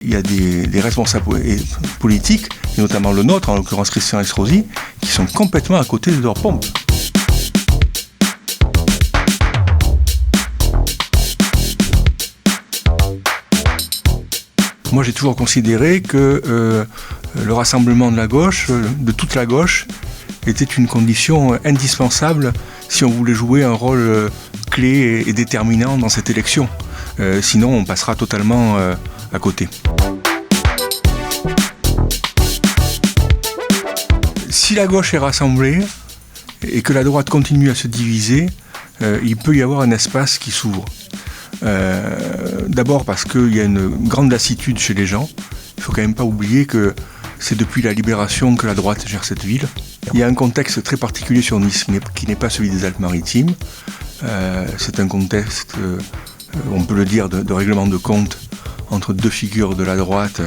Il y a des responsables politiques, et notamment le nôtre, en l'occurrence Christian Estrosi, qui sont complètement à côté de leur pompe. Moi, j'ai toujours considéré que le rassemblement de la gauche, de toute la gauche, était une condition indispensable si on voulait jouer un rôle clé et déterminant dans cette élection. Sinon, on passera totalement à côté. Si la gauche est rassemblée et que la droite continue à se diviser, il peut y avoir un espace qui s'ouvre. D'abord parce qu'il y a une grande lassitude chez les gens. Il ne faut quand même pas oublier que c'est depuis la libération que la droite gère cette ville. Il y a un contexte très particulier sur Nice qui n'est pas celui des Alpes-Maritimes. C'est un contexte, on peut le dire, de règlement de compte entre deux figures de la droite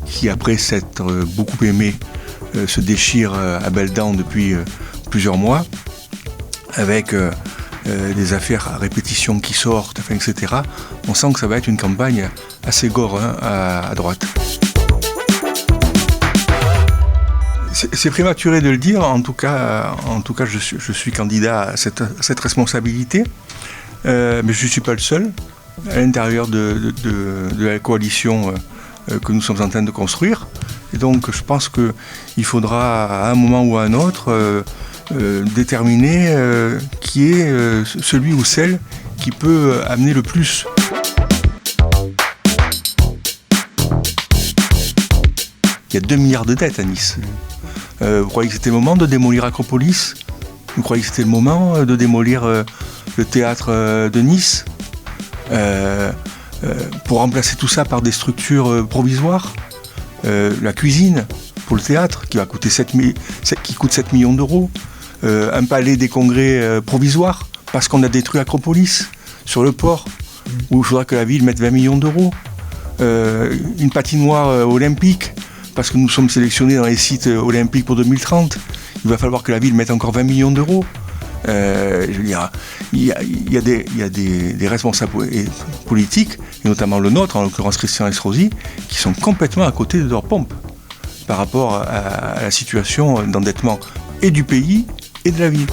qui, après s'être beaucoup aimées, se déchirent à belles dents depuis plusieurs mois, avec des affaires à répétition qui sortent, etc. On sent que ça va être une campagne assez gore à droite. C'est prématuré de le dire, en tout cas je suis candidat à cette responsabilité, mais je ne suis pas le seul à l'intérieur de la coalition que nous sommes en train de construire. Et donc je pense qu'il faudra à un moment ou à un autre déterminer qui est celui ou celle qui peut amener le plus. Il y a 2 milliards de dettes à Nice. Vous croyez que c'était le moment de démolir Acropolis ? Vous croyez que c'était le moment de démolir le théâtre de Nice pour remplacer tout ça par des structures provisoires ? La cuisine pour le théâtre qui coûte 7 millions d'euros, un palais des congrès provisoire parce qu'on a détruit Acropolis sur le port où il faudra que la ville mette 20 millions d'euros, une patinoire olympique parce que nous sommes sélectionnés dans les sites olympiques pour 2030, il va falloir que la ville mette encore 20 millions d'euros. Je veux dire, il y a des responsables politiques, et notamment le nôtre, en l'occurrence Christian Estrosi, qui sont complètement à côté de leur pompe par rapport à la situation d'endettement et du pays et de la ville.